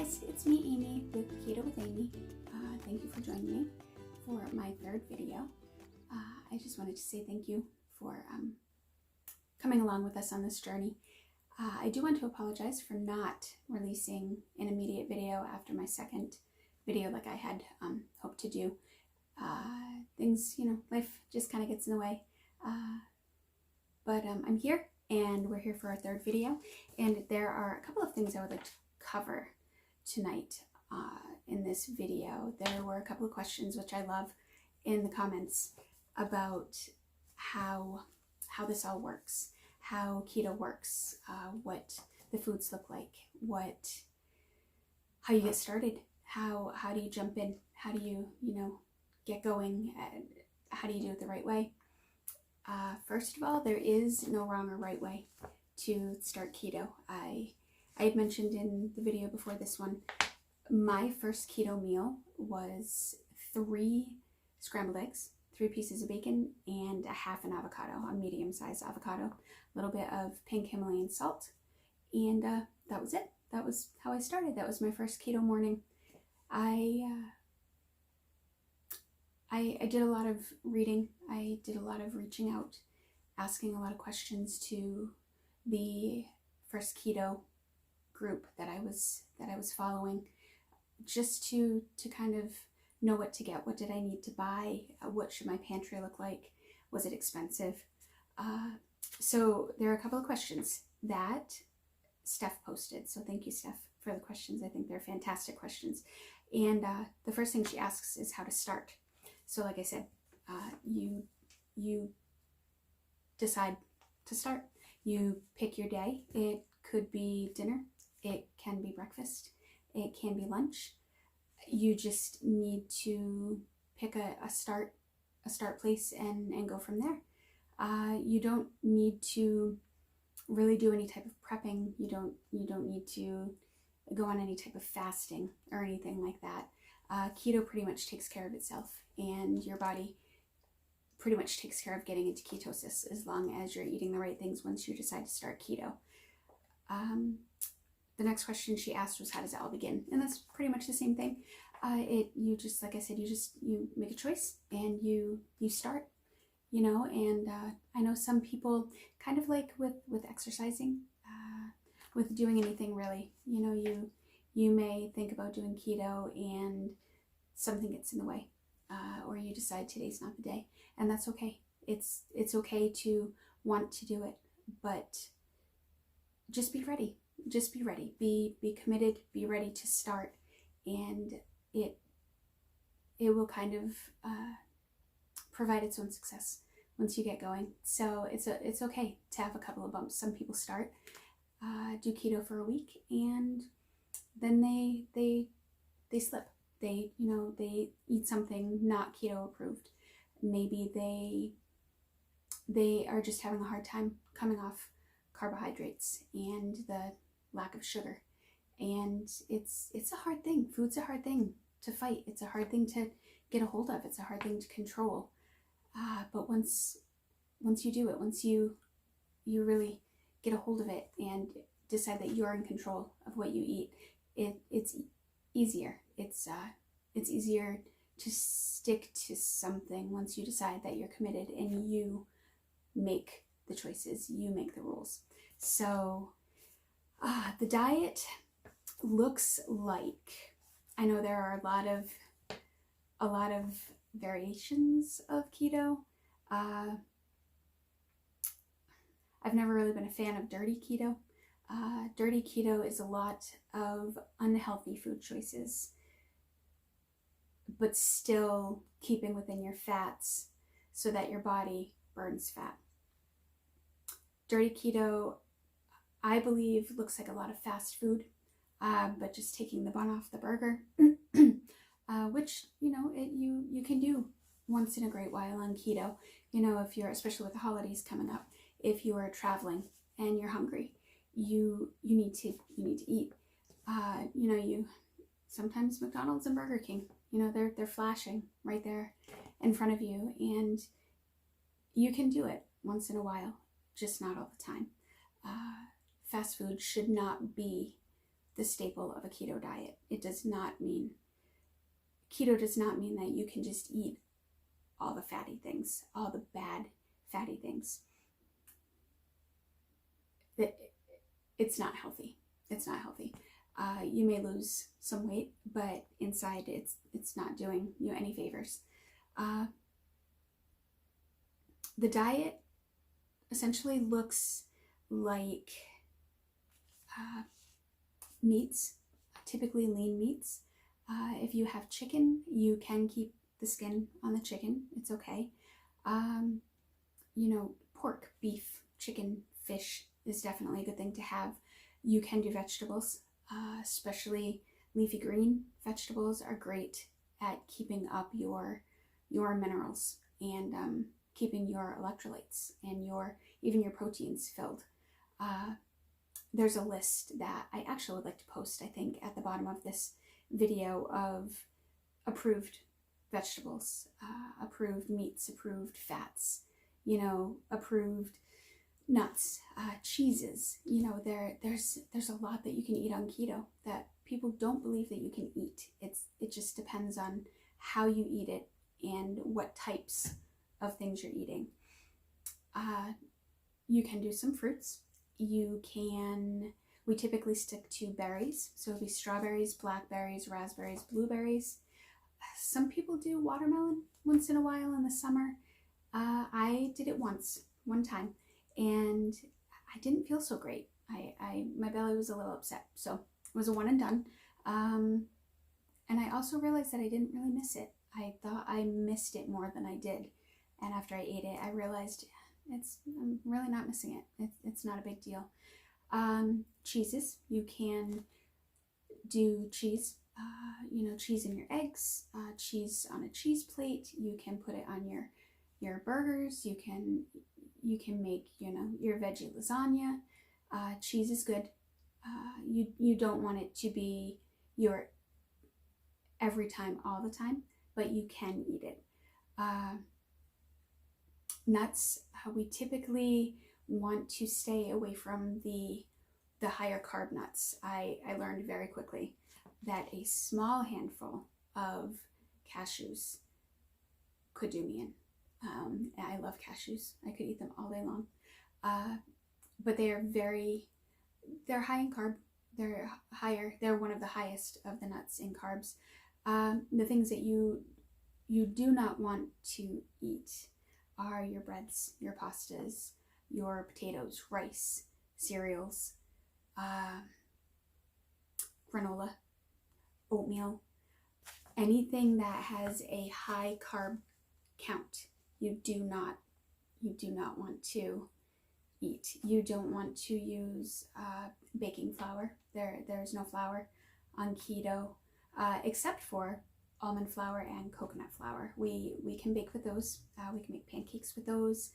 guys, it's me, Amy, with Keto with Amy. Thank you for joining me for my third video. I just wanted to say thank you for coming along with us on this journey. I do want to apologize for not releasing an immediate video after my second video like I had hoped to do. Things, life just kind of gets in the way. But I'm here, and we're here for our third video, and there are a couple of things I would like to cover tonight in this video. There were a couple of questions, which I love, in the comments about how this all works, how keto works, what the foods look like, how you get started, how do you jump in, how do you get going, how do you do it the right way. First of all, there is no wrong or right way to start keto. I had mentioned in the video before this one, my first keto meal was 3 scrambled eggs, 3 pieces of bacon, and a half an avocado, a medium-sized avocado, a little bit of pink Himalayan salt, and that was it. That was how I started. That was my first keto morning. I did a lot of reading. I did a lot of reaching out, asking a lot of questions to the first keto group that I was following, just to kind of know what to get. What did I need to buy? What should my pantry look like? Was it expensive? So there are a couple of questions that Steph posted. So thank you, Steph, for the questions. I think they're fantastic questions. And the first thing she asks is how to start. So like I said, you decide to start. You pick your day. It could be dinner. It can be breakfast. It can be lunch. You just need to pick a start place and go from there. You don't need to really do any type of prepping. You don't need to go on any type of fasting or anything like that. Keto pretty much takes care of itself, and your body pretty much takes care of getting into ketosis as long as you're eating the right things once you decide to start keto. The next question she asked was, how does it all begin? And that's pretty much the same thing. You just, like I said, you make a choice and you start, and I know some people, kind of like with exercising, with doing anything really, you may think about doing keto and something gets in the way, or you decide today's not the day, and that's okay. It's okay to want to do it, but just be ready. Just be ready. Be committed. Be ready to start, and it will kind of provide its own success once you get going. So it's okay to have a couple of bumps. Some people start, do keto for a week, and then they slip. They eat something not keto approved. Maybe they are just having a hard time coming off carbohydrates and the lack of sugar, and it's a hard thing. Food's a hard thing to fight. It's a hard thing to get a hold of. It's a hard thing to control. But once you do it, once you really get a hold of it and decide that you're in control of what you eat, it's easier. It's easier to stick to something once you decide that you're committed and you make the choices, you make the rules. So the diet looks like, I know there are a lot of variations of keto. I've never really been a fan of dirty keto. Dirty keto is a lot of unhealthy food choices, but still keeping within your fats so that your body burns fat. Dirty keto, I believe, looks like a lot of fast food, but just taking the bun off the burger, which, you can do once in a great while on keto. If you're, especially with the holidays coming up, if you are traveling and you're hungry, you need to eat. You sometimes McDonald's and Burger King, they're flashing right there in front of you, and you can do it once in a while, just not all the time. Fast food should not be the staple of a keto diet. It does not mean, keto does not mean that you can just eat all the fatty things, all the bad fatty things. It's not healthy. It's not healthy. You may lose some weight, but inside it's not doing you any favors. The diet essentially looks like meats, typically lean meats. If you have chicken, you can keep the skin on the chicken. It's okay. You know, pork, beef, chicken, fish is definitely a good thing to have. You can do vegetables, especially leafy green vegetables are great at keeping up your minerals and keeping your electrolytes and even your proteins filled. There's a list that I actually would like to post, I think, at the bottom of this video of approved vegetables, approved meats, approved fats, you know, approved nuts, cheeses. You know, there's a lot that you can eat on keto that people don't believe that you can eat. It just depends on how you eat it and what types of things you're eating. You can do some fruits. We typically stick to berries, so it'll be strawberries, blackberries, raspberries, blueberries. Some people do watermelon once in a while in the summer. I did it one time, and I didn't feel so great. My belly was a little upset, so it was a one and done. And I also realized that I didn't really miss it. I thought I missed it more than I did, and after I ate it, I realized I'm really not missing it. It's not a big deal. Cheeses, you can do cheese. You know, cheese in your eggs, cheese on a cheese plate. You can put it on your burgers. You can make, you know, your veggie lasagna. Cheese is good. You don't want it to be your every time, all the time, but you can eat it. Nuts, we typically want to stay away from the higher carb nuts. I learned very quickly that a small handful of cashews could do me in. I love cashews. I could eat them all day long. But they're high in carb. They're one of the highest of the nuts in carbs. The things that you do not want to eat are your breads, your pastas, your potatoes, rice, cereals, granola, oatmeal, anything that has a high carb count. You do not want to eat. You don't want to use baking flour. There's no flour on keto, except for almond flour and coconut flour. We can bake with those. We can make pancakes with those.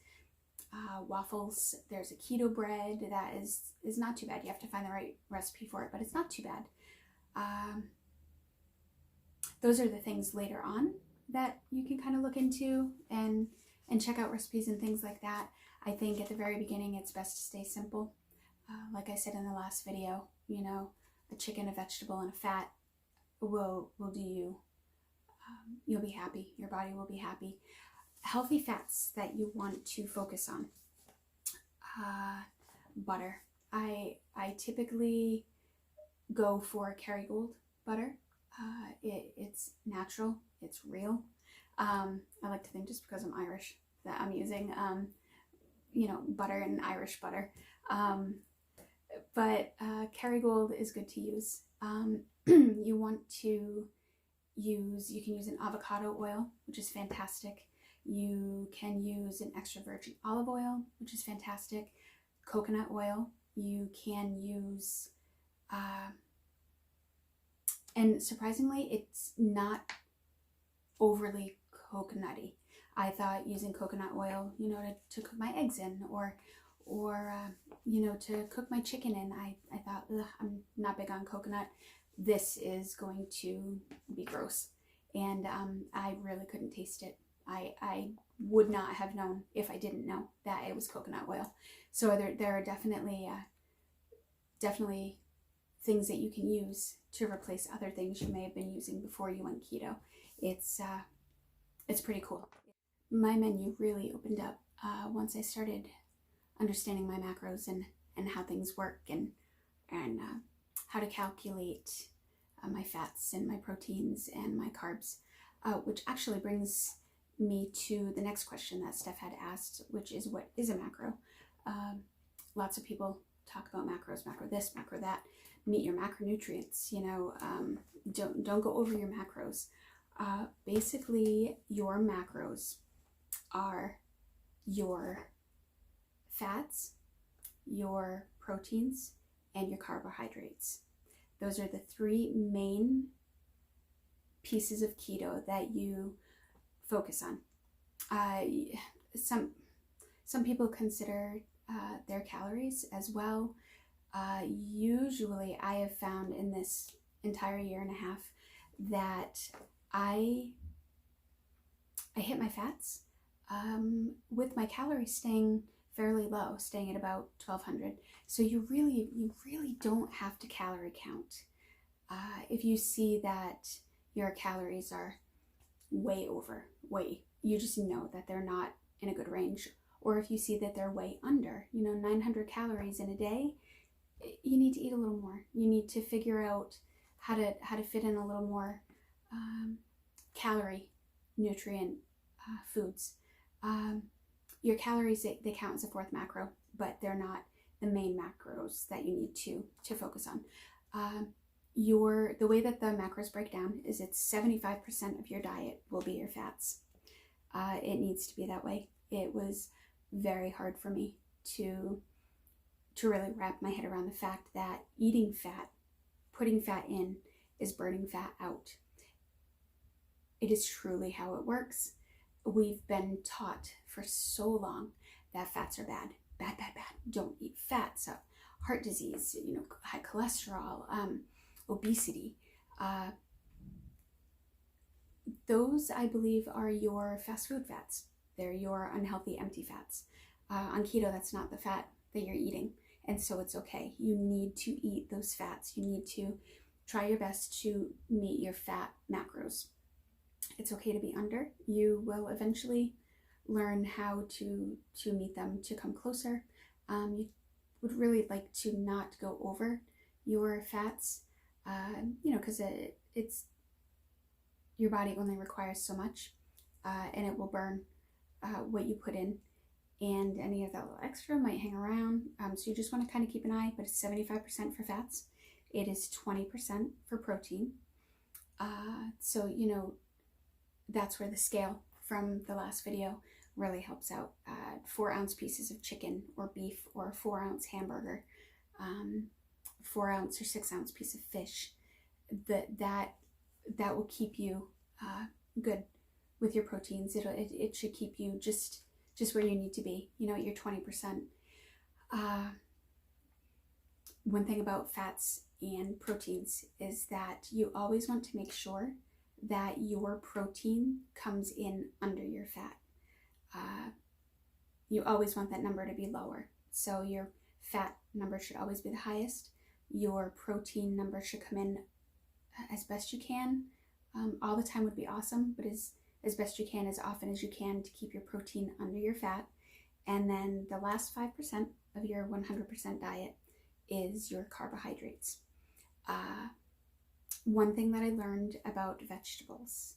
Waffles. There's a keto bread that is not too bad. You have to find the right recipe for it, but it's not too bad. Those are the things later on that you can kind of look into and check out recipes and things like that. I think at the very beginning it's best to stay simple. Like I said in the last video, you know, a chicken, a vegetable, and a fat will do you. You'll be happy. Your body will be happy. Healthy fats that you want to focus on. Butter. I typically go for Kerrygold butter. It's natural. It's real. I like to think just because I'm Irish that I'm using, you know, butter and Irish butter. But Kerrygold is good to use. You want to you can use an avocado oil, which is fantastic. You can use an extra virgin olive oil, which is fantastic. Coconut oil. You can use, and surprisingly, it's not overly coconutty. I thought using coconut oil, you know, to cook my eggs in, or you know, to cook my chicken in, I thought, I'm not big on coconut. This is going to be gross, and I really couldn't taste it. I would not have known if I didn't know that it was coconut oil. So there are definitely things that you can use to replace other things you may have been using before you went keto. It's pretty cool. My menu really opened up once I started understanding my macros and how things work, and how to calculate my fats and my proteins and my carbs, which actually brings me to the next question that Steph had asked, which is, what is a macro? Lots of people talk about macros, macro this, macro that. Meet your macronutrients, don't go over your macros. Basically, your macros are your fats, your proteins, and your carbohydrates. Those are the three main pieces of keto that you focus on. Some people consider their calories as well. Usually I have found in this entire year and a half that I hit my fats with my calories staying fairly low, staying at about 1200. So you really don't have to calorie count. If you see that your calories are way over, you just know that they're not in a good range. Or if you see that they're way under, 900 calories in a day, you need to eat a little more. You need to figure out how to fit in a little more calorie, nutrient foods. Your calories, they count as a fourth macro, but they're not the main macros that you need to focus on. The way that the macros break down is it's 75% of your diet will be your fats. It needs to be that way. It was very hard for me to really wrap my head around the fact that eating fat, putting fat in, is burning fat out. It is truly how it works. We've been taught for so long that fats are bad. Don't eat fats. Heart disease, high cholesterol, obesity. Those, I believe, are your fast food fats. They're your unhealthy, empty fats. On keto, that's not the fat that you're eating. And so it's okay. You need to eat those fats. You need to try your best to meet your fat macros. It's okay to be under. You will eventually learn how to meet them, to come closer. You would really like to not go over your fats, because it's your body only requires so much, and it will burn what you put in, and any of that little extra might hang around. So you just want to kind of keep an eye, but it's 75% for fats. It is 20% for protein. So, that's where the scale from the last video really helps out. 4-ounce pieces of chicken or beef, or a 4-ounce hamburger, 4-ounce or 6-ounce piece of fish. That will keep you good with your proteins. It should keep you just where you need to be, at your 20%. One thing about fats and proteins is that you always want to make sure that your protein comes in under your fat. You always want that number to be lower. So your fat number should always be the highest. Your protein number should come in as best you can. All the time would be awesome, but as best you can, as often as you can, to keep your protein under your fat. And then the last 5% of your 100% diet is your carbohydrates. One thing that I learned about vegetables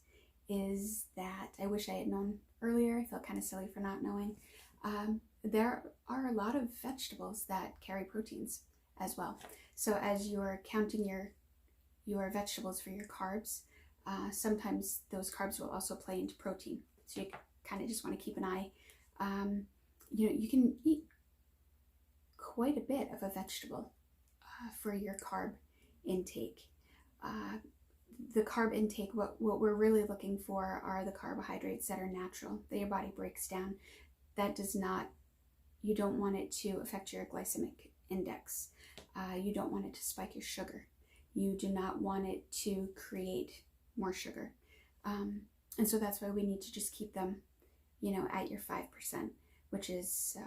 is that I wish I had known earlier. I felt kind of silly for not knowing. There are a lot of vegetables that carry proteins as well. So as you're counting your vegetables for your carbs, sometimes those carbs will also play into protein. So you kind of just want to keep an eye. You can eat quite a bit of a vegetable for your carb intake. The carb intake, what we're really looking for are the carbohydrates that are natural, that your body breaks down. You don't want it to affect your glycemic index. You don't want it to spike your sugar. You do not want it to create more sugar. And so that's why we need to just keep them, at your 5%, which is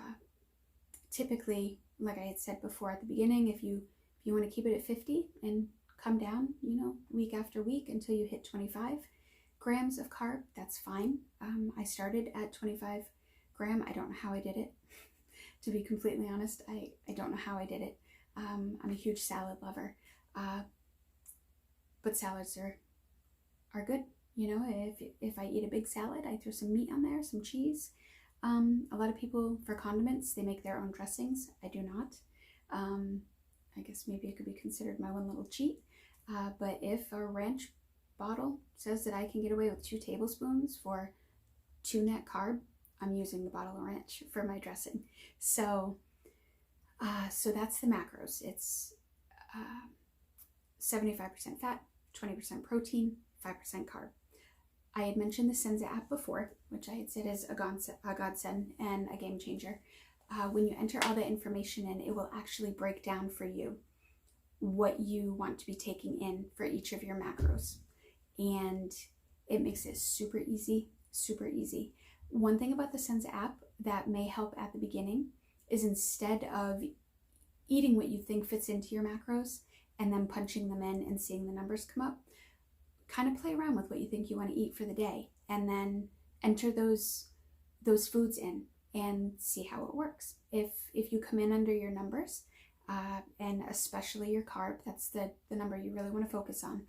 typically, like I had said before at the beginning, if you you want to keep it at 50 and come down, you know, week after week until you hit 25 grams of carb, that's fine. I started at 25 gram. I don't know how I did it. To be completely honest, I don't know how I did it. I'm a huge salad lover, but salads are good. You know, if I eat a big salad, I throw some meat on there, some cheese. A lot of people, for condiments, they make their own dressings. I do not. I guess maybe it could be considered my one little cheat. But if a ranch bottle says that I can get away with 2 tablespoons for 2 net carb, I'm using the bottle of ranch for my dressing. So that's the macros. It's 75% fat, 20% protein, 5% carb. I had mentioned the Senza app before, which I had said is a godsend and a game changer. When you enter all the information in, it will actually break down for you what you want to be taking in for each of your macros. And it makes it super easy, super easy. One thing about the Senza app that may help at the beginning is, instead of eating what you think fits into your macros and then punching them in and seeing the numbers come up, kind of play around with what you think you want to eat for the day and then enter those foods in and see how it works. If you come in under your numbers, and especially your carb, that's the number you really want to focus on.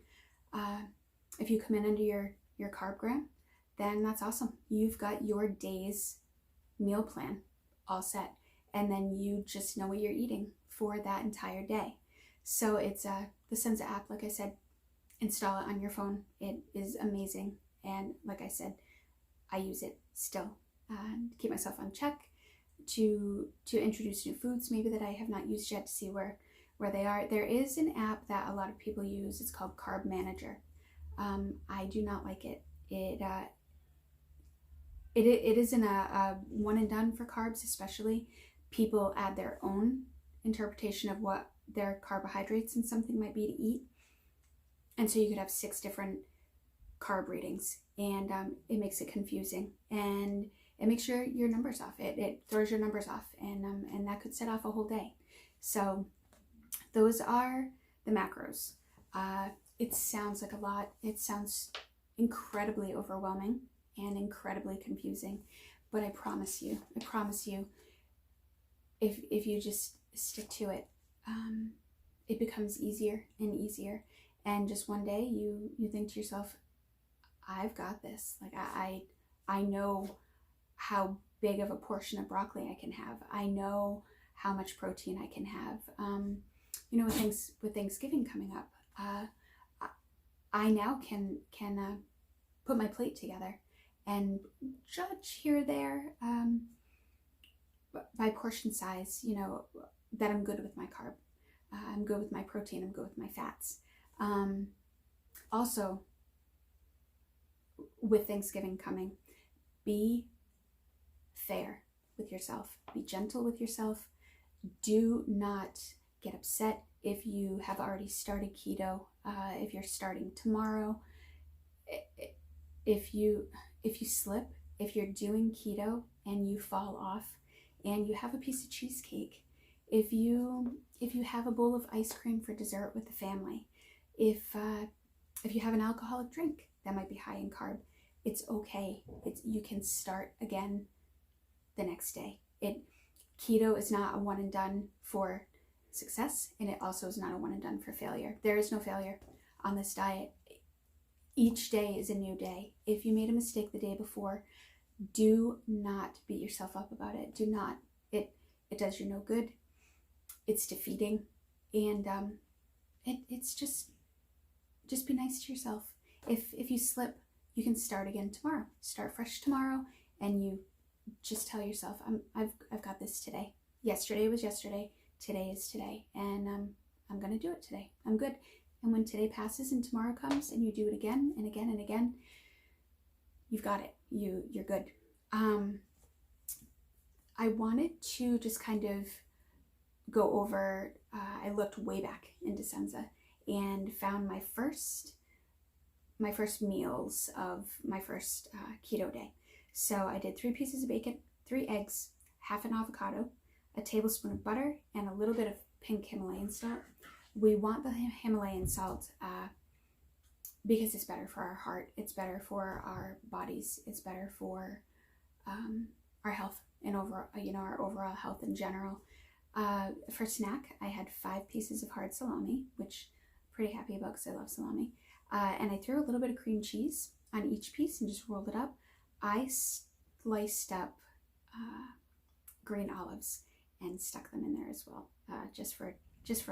If you come in under your carb gram, then that's awesome. You've got your day's meal plan all set, and then you just know what you're eating for that entire day. So it's the Senza app, like I said, install it on your phone. It is amazing, and like I said, I use it still to keep myself on check, to introduce new foods maybe that I have not used yet, to see where they are. There is an app that a lot of people use. It's called Carb Manager. I do not like it. It isn't a one and done for carbs, especially. People add their own interpretation of what their carbohydrates in something might be to eat. And so you could have 6 different carb readings, and it makes it confusing, and it makes your numbers off. It throws your numbers off, and that could set off a whole day. So those are the macros. It sounds like a lot. It sounds incredibly overwhelming and incredibly confusing, but I promise you, if you just stick to it, it becomes easier and easier. And just one day you think to yourself, I've got this. Like I know how big of a portion of broccoli I can have. I know how much protein I can have. You know, with Thanksgiving coming up, I now can put my plate together and judge here or there by portion size, you know, that I'm good with my carb. I'm good with my protein. I'm good with my fats. Also, with Thanksgiving coming, be fair with yourself. Be gentle with yourself. Do not get upset if you have already started keto. If you're starting tomorrow, if you slip, if you're doing keto and you fall off and you have a piece of cheesecake, if you have a bowl of ice cream for dessert with the family, if you have an alcoholic drink that might be high in carb, it's okay. You can start again the next day. Keto is not a one and done for success, and it also is not a one and done for failure. There is no failure on this diet. Each day is a new day. If you made a mistake the day before, do not beat yourself up about it. Do not. It does you no good. It's defeating, and it's just be nice to yourself. If you slip, you can start again tomorrow. Start fresh tomorrow, and you just tell yourself, I've got this today. Yesterday was yesterday. Today is today, and I'm gonna do it today. I'm good. And when today passes and tomorrow comes, and you do it again and again and again, you've got it. You're good. I wanted to just kind of go over. I looked way back into Senza and found my first meals of my first keto day. So I did 3 pieces of bacon, 3 eggs, half an avocado, a tablespoon of butter, and a little bit of pink Himalayan salt. We want the Himalayan salt because it's better for our heart, it's better for our bodies, it's better for our health and overall, our overall health in general. For snack, I had 5 pieces of hard salami, which I'm pretty happy about because I love salami. And I threw a little bit of cream cheese on each piece and just rolled it up. I sliced up green olives and stuck them in there as well, just for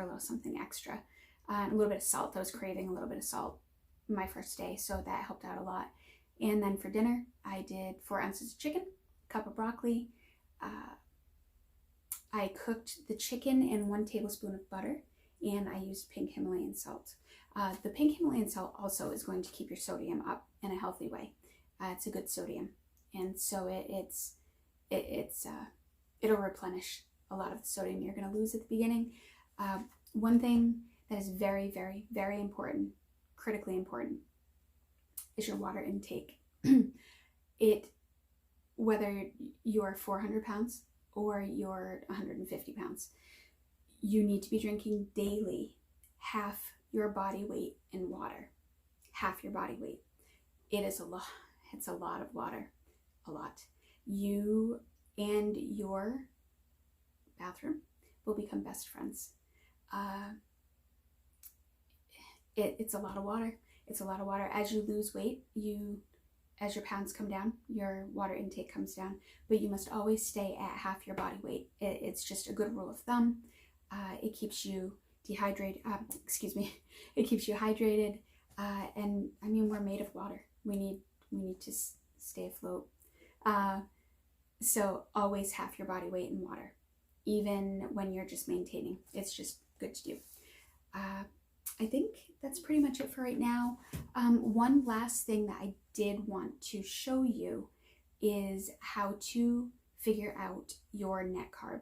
a little something extra. And a little bit of salt. I was craving a little bit of salt my first day, so that helped out a lot. And then for dinner, I did 4 ounces of chicken, a cup of broccoli. I cooked the chicken in 1 tablespoon of butter, and I used pink Himalayan salt. The pink Himalayan salt also is going to keep your sodium up in a healthy way. It's a good sodium, and so it'll replenish a lot of the sodium you're going to lose at the beginning. One thing that is very, very, very important, critically important, is your water intake. Whether you're 400 pounds or you're 150 pounds, you need to be drinking daily half your body weight in water. Half your body weight. It is a lot. It's a lot of water. A lot. You and your bathroom will become best friends. It's a lot of water. It's a lot of water. As you lose weight, as your pounds come down, your water intake comes down, but you must always stay at half your body weight. It's just a good rule of thumb. It keeps you dehydrated. It keeps you hydrated. And I mean, we're made of water. We need to stay afloat. So always half your body weight in water, even when you're just maintaining. It's just good to do. I think that's pretty much it for right now. One last thing that I did want to show you is how to figure out your net carb.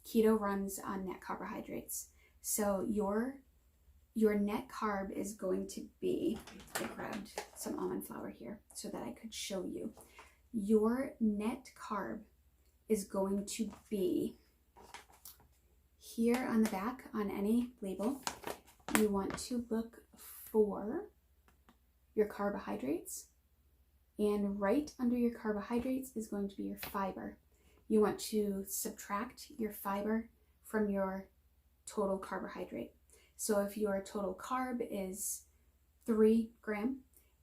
Keto runs on net carbohydrates. So your net carb is going to be, I grabbed some almond flour here so that I could show you. Your net carb is going to be here on the back on any label. You want to look for your carbohydrates, and right under your carbohydrates is going to be your fiber. You want to subtract your fiber from your total carbohydrate. So if your total carb is 3 grams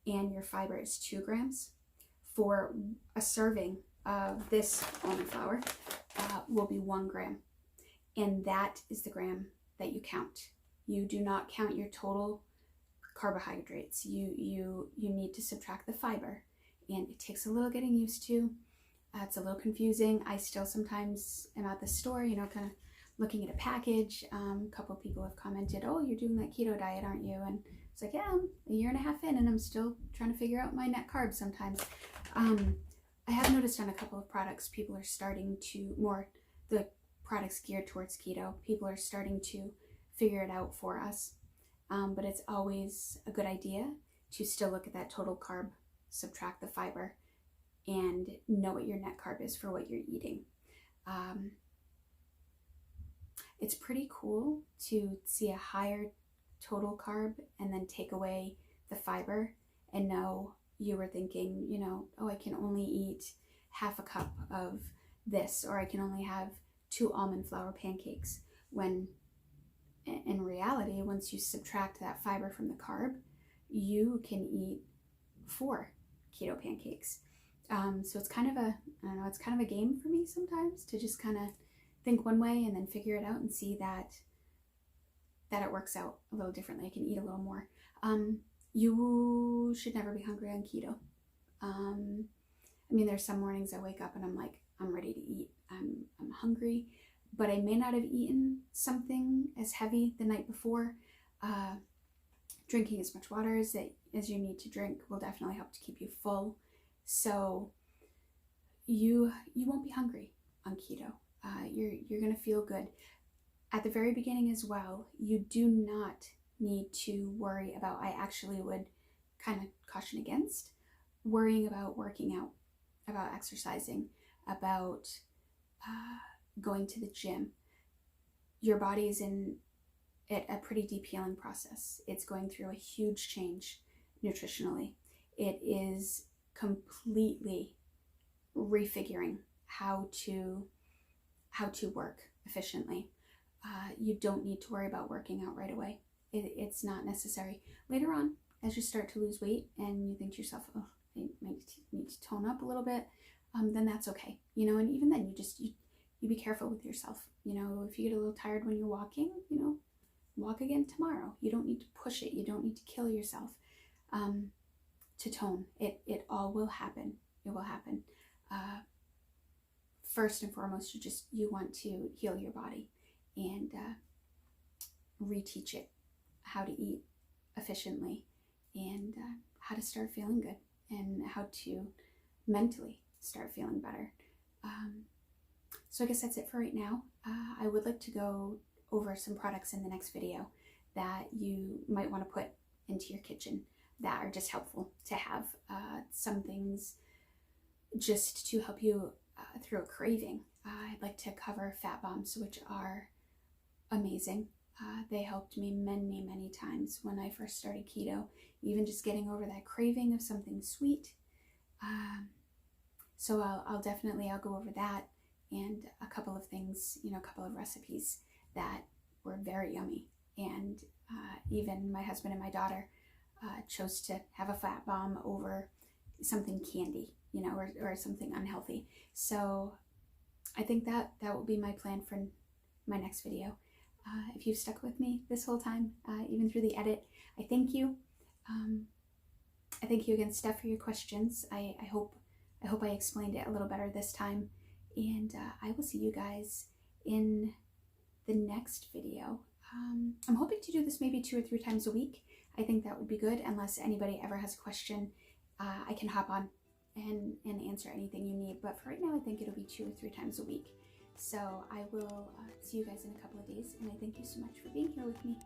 and your fiber is 2 grams, for a serving of this almond flour will be 1 gram. And that is the gram that you count. You do not count your total carbohydrates. You need to subtract the fiber, and it takes a little getting used to. It's a little confusing. I still sometimes am at the store, kind of looking at a package. A couple of people have commented, "Oh, you're doing that keto diet, aren't you?" And it's like, yeah, I'm a year and a half in, and I'm still trying to figure out my net carbs sometimes. I have noticed on a couple of products, people are starting to, the products geared towards keto, people are starting to figure it out for us. But it's always a good idea to still look at that total carb, subtract the fiber, and know what your net carb is for what you're eating. It's pretty cool to see a higher total carb and then take away the fiber and know you were thinking, oh, I can only eat half a cup of this, or I can only have 2 almond flour pancakes, when in reality, once you subtract that fiber from the carb, you can eat 4 keto pancakes. So it's kind of a game for me sometimes to just kind of think one way and then figure it out and see that it works out a little differently. I can eat a little more. You should never be hungry on keto. There's some mornings I wake up and I'm like, I'm ready to eat. I'm hungry, but I may not have eaten something as heavy the night before. Drinking as much water as you need to drink will definitely help to keep you full. So you won't be hungry on keto. You're gonna feel good. At the very beginning as well, you do not need to worry about, I actually would kind of caution against worrying about working out, about exercising, about going to the gym. Your body is in it a pretty deep healing process. It's going through a huge change nutritionally. It is completely refiguring how to work efficiently. You don't need to worry about working out right away. It's not necessary. Later on, as you start to lose weight and you think to yourself, oh, I might need to tone up a little bit, then that's okay. You know, and even then you be careful with yourself. You know, if you get a little tired when you're walking, you know, walk again tomorrow. You don't need to push it. You don't need to kill yourself to tone. It all will happen. It will happen. First and foremost, you want to heal your body and reteach it how to eat efficiently and how to start feeling good and how to mentally start feeling better. So I guess that's it for right now. I would like to go over some products in the next video that you might want to put into your kitchen that are just helpful to have. Some things just to help you through a craving. I'd like to cover fat bombs, which are amazing. They helped me many, many times when I first started keto, even just getting over that craving of something sweet. So I'll go over that and a couple of things, you know, a couple of recipes that were very yummy. And even my husband and my daughter chose to have a fat bomb over something candy, you know, or something unhealthy. So I think that will be my plan for my next video. If you've stuck with me this whole time, even through the edit, I thank you. I thank you again, Steph, for your questions. I hope I explained it a little better this time. And I will see you guys in the next video. I'm hoping to do this maybe 2 or 3 times a week. I think that would be good, unless anybody ever has a question. I can hop on and answer anything you need. But for right now, I think it'll be 2 or 3 times a week. So I will see you guys in a couple of days. And I thank you so much for being here with me.